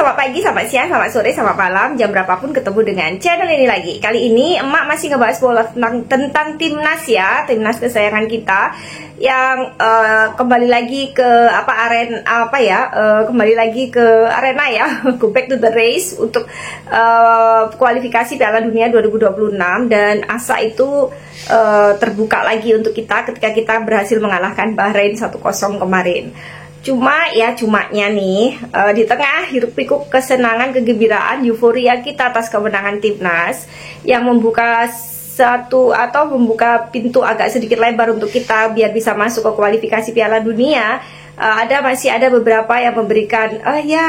selamat pagi, selamat siang, selamat sore, selamat malam. Jam berapapun ketemu dengan channel ini lagi. Kali ini emak masih ngebahas bola tentang timnas ya, timnas kesayangan kita yang kembali lagi ke kembali lagi ke arena ya. Go back to the race untuk kualifikasi Piala Dunia 2026, dan asa itu terbuka lagi untuk kita ketika kita berhasil mengalahkan Bahrain 1-0 kemarin. Cumanya nih, di tengah hiruk pikuk kesenangan, kegembiraan, euforia kita atas kemenangan timnas yang membuka pintu agak sedikit lebar untuk kita biar bisa masuk ke kualifikasi Piala Dunia. Masih ada beberapa yang memberikan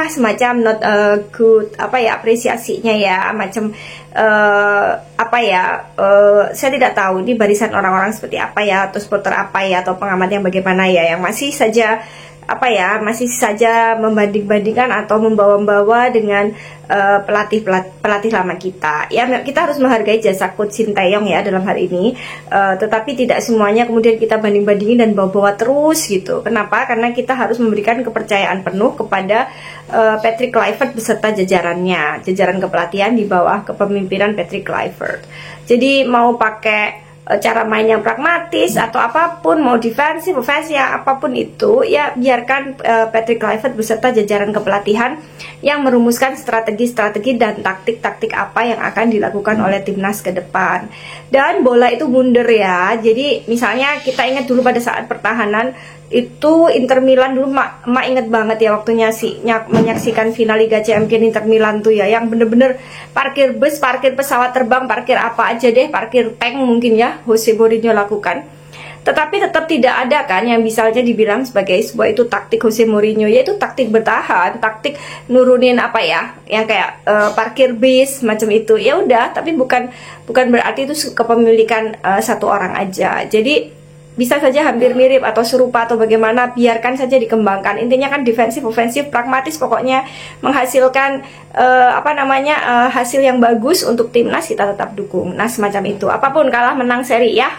semacam not good apresiasinya ya, macam saya tidak tahu ini barisan orang-orang seperti apa ya, atau supporter apa ya, atau pengamat yang bagaimana ya, yang masih saja membanding-bandingkan atau membawa-bawa dengan pelatih lama kita. Ya, kita harus menghargai jasa coach Sinteyong ya dalam hal ini, tetapi tidak semuanya kemudian kita banding-bandingin dan bawa-bawa terus gitu. Kenapa? Karena kita harus memberikan kepercayaan penuh kepada Patrick Kluivert beserta jajarannya, jajaran kepelatihan di bawah kepemimpinan Patrick Kluivert. Jadi mau pakai cara main yang pragmatis atau apapun, mau defensif, ofensif, apapun itu, ya biarkan Patrick Kluivert beserta jajaran kepelatihan yang merumuskan strategi-strategi dan taktik-taktik apa yang akan dilakukan oleh timnas ke depan. Dan bola itu mundur ya. Jadi misalnya kita ingat dulu pada saat pertahanan itu Inter Milan dulu, mak inget banget ya waktunya menyaksikan final Liga Champions Inter Milan tuh ya, yang bener-bener parkir bus, parkir pesawat terbang, parkir apa aja deh, parkir tank mungkin ya Jose Mourinho lakukan. Tetapi tetap tidak ada kan yang bisa aja dibilang sebagai sebuah itu taktik Jose Mourinho, yaitu taktik bertahan, taktik nurunin yang kayak parkir bis macam itu. Ya udah, tapi bukan berarti itu kepemilikan satu orang aja. Jadi bisa saja hampir mirip atau serupa atau bagaimana, biarkan saja dikembangkan. Intinya kan defensif, ofensif, pragmatis, pokoknya menghasilkan hasil yang bagus untuk timnas, kita tetap dukung. Nah, semacam itu. Apapun kalah menang seri ya,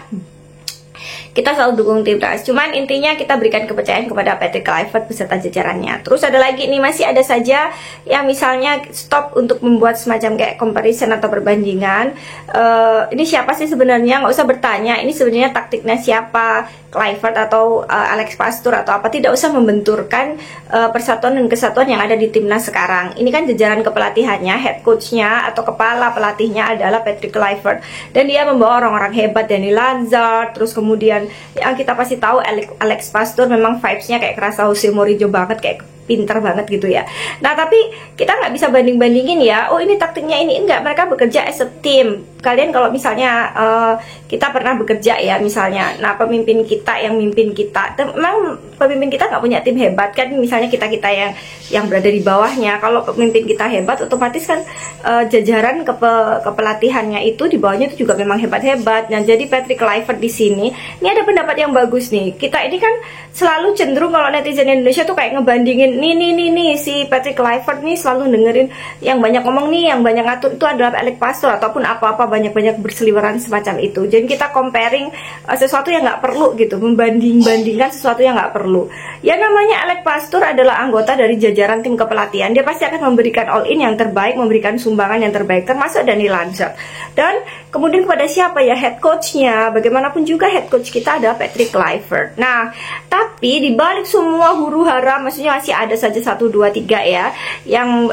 kita selalu dukung timnas. Cuman intinya kita berikan kepercayaan kepada Patrick Kluivert beserta jajarannya. Terus ada lagi nih, masih ada saja yang misalnya stop untuk membuat semacam kayak comparison atau perbandingan. Ini siapa sih sebenarnya? Nggak usah bertanya. Ini sebenarnya taktiknya siapa? Kluivert atau Alex Pastoor atau apa? Tidak usah membenturkan persatuan dan kesatuan yang ada di timnas sekarang. Ini kan jajaran kepelatihannya, head coachnya atau kepala pelatihnya adalah Patrick Kluivert, dan dia membawa orang-orang hebat, Dani Lazard, terus kemudian yang kita pasti tahu Alex Pastoor memang vibes-nya kayak kerasa Jose Mourinho banget, kayak pinter banget gitu ya. Nah, tapi kita nggak bisa banding-bandingin ya, oh ini taktiknya ini, enggak, mereka bekerja as a team. Kalian kalau misalnya kita pernah bekerja ya misalnya, nah pemimpin kita yang mimpin kita, memang pemimpin kita nggak punya tim hebat kan, misalnya kita yang berada di bawahnya. Kalau pemimpin kita hebat, otomatis kan jajaran kepelatihannya itu di bawahnya itu juga memang hebat-hebat. Nah, jadi Patrick Kluivert di sini, ini ada pendapat yang bagus nih. Kita ini kan selalu cenderung kalau netizen Indonesia tuh kayak ngebandingin nih si Patrick Kluivert nih selalu dengerin yang banyak ngomong nih, yang banyak ngatur itu adalah Alex Pastoor ataupun apa-apa, banyak-banyak berseliweran semacam itu. Jadi kita comparing sesuatu yang nggak perlu gitu, membanding-bandingkan sesuatu yang nggak perlu. Ya namanya Alex Pastoor adalah anggota dari jajaran tim kepelatihan, dia pasti akan memberikan all in yang terbaik, memberikan sumbangan yang terbaik, termasuk Dani Lazard. Dan kemudian kepada siapa ya head coachnya? Bagaimanapun juga head coach kita adalah Patrick Kluivert. Nah, tapi dibalik semua huru hara, maksudnya masih ada saja 1, 2, 3 ya yang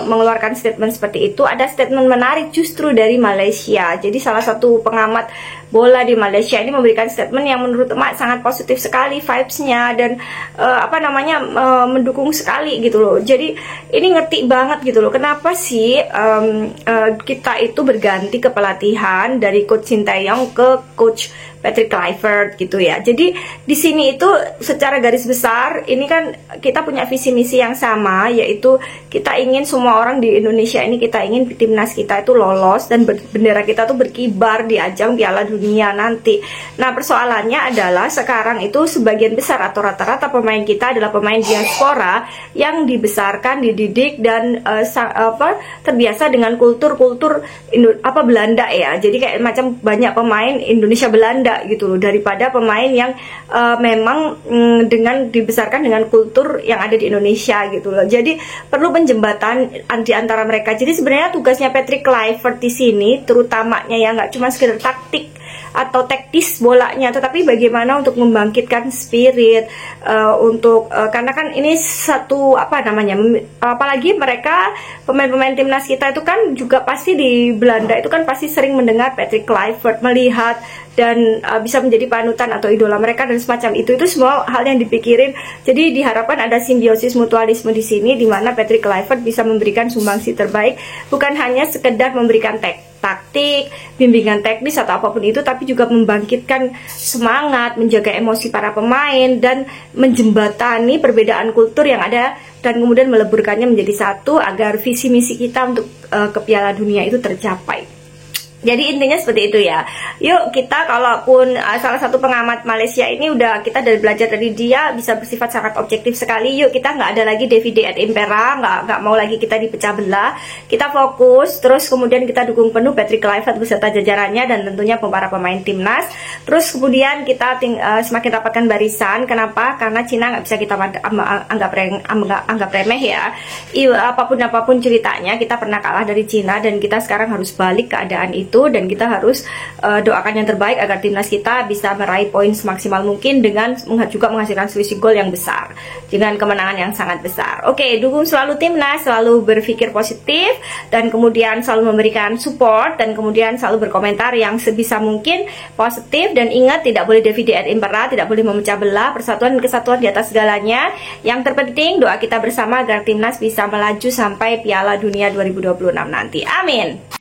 mengeluarkan statement seperti itu. Ada statement menarik justru dari Malaysia. Jadi salah satu pengamat bola di Malaysia ini memberikan statement yang menurut emak sangat positif sekali vibes-nya, dan mendukung sekali gitu loh. Jadi ini ngerti banget gitu loh, kenapa sih kita itu berganti kepelatihan dari coach Sinteyong ke coach Patrick Kluivert gitu ya. Jadi di sini itu secara garis besar ini kan kita punya visi misi yang sama, yaitu kita ingin semua orang di Indonesia ini, kita ingin timnas kita itu lolos dan bendera kita tuh berkibar di ajang Piala Dunia nanti. Nah, persoalannya adalah sekarang itu sebagian besar atau rata-rata pemain kita adalah pemain diaspora yang dibesarkan, dididik dan terbiasa dengan kultur Belanda ya. Jadi kayak macam banyak pemain Indonesia Belanda beda gitu loh, daripada pemain yang memang dengan dibesarkan dengan kultur yang ada di Indonesia gitu loh. Jadi perlu penjembatan di antara mereka. Jadi sebenarnya tugasnya Patrick Kluivert di sini terutamanya ya nggak cuma sekedar taktik atau taktis bolanya, tetapi bagaimana untuk membangkitkan spirit karena kan ini satu apa namanya, apalagi mereka pemain-pemain timnas kita itu kan juga pasti di Belanda itu kan pasti sering mendengar Patrick Kluivert, melihat dan bisa menjadi panutan atau idola mereka dan semacam itu semua hal yang dipikirin. Jadi diharapkan ada simbiosis mutualisme di sini, di mana Patrick Kluivert bisa memberikan sumbangsi terbaik, bukan hanya sekedar memberikan taktik, bimbingan teknis atau apapun itu, tapi juga membangkitkan semangat, menjaga emosi para pemain dan menjembatani perbedaan kultur yang ada dan kemudian meleburkannya menjadi satu agar visi misi kita untuk ke Piala Dunia itu tercapai. Jadi intinya seperti itu ya. Yuk kita, kalaupun salah satu pengamat Malaysia ini udah kita dari belajar dari dia bisa bersifat sangat objektif sekali. Yuk kita nggak ada lagi Davide et Impera, nggak mau lagi kita dipecah belah. Kita fokus, terus kemudian kita dukung penuh Patrick Kluivert beserta jajarannya dan tentunya para pemain timnas. Terus kemudian kita semakin rapatkan barisan. Kenapa? Karena Cina nggak bisa kita anggap remeh ya. Apapun ceritanya, kita pernah kalah dari Cina dan kita sekarang harus balik keadaan itu. Dan kita harus doakan yang terbaik agar timnas kita bisa meraih poin semaksimal mungkin dengan juga menghasilkan selisih gol yang besar dengan kemenangan yang sangat besar. Oke, dukung selalu timnas, selalu berpikir positif dan kemudian selalu memberikan support dan kemudian selalu berkomentar yang sebisa mungkin positif, dan ingat tidak boleh Davide et Impera, tidak boleh memecah belah, persatuan dan kesatuan di atas segalanya. Yang terpenting doa kita bersama agar timnas bisa melaju sampai Piala Dunia 2026 nanti. Amin.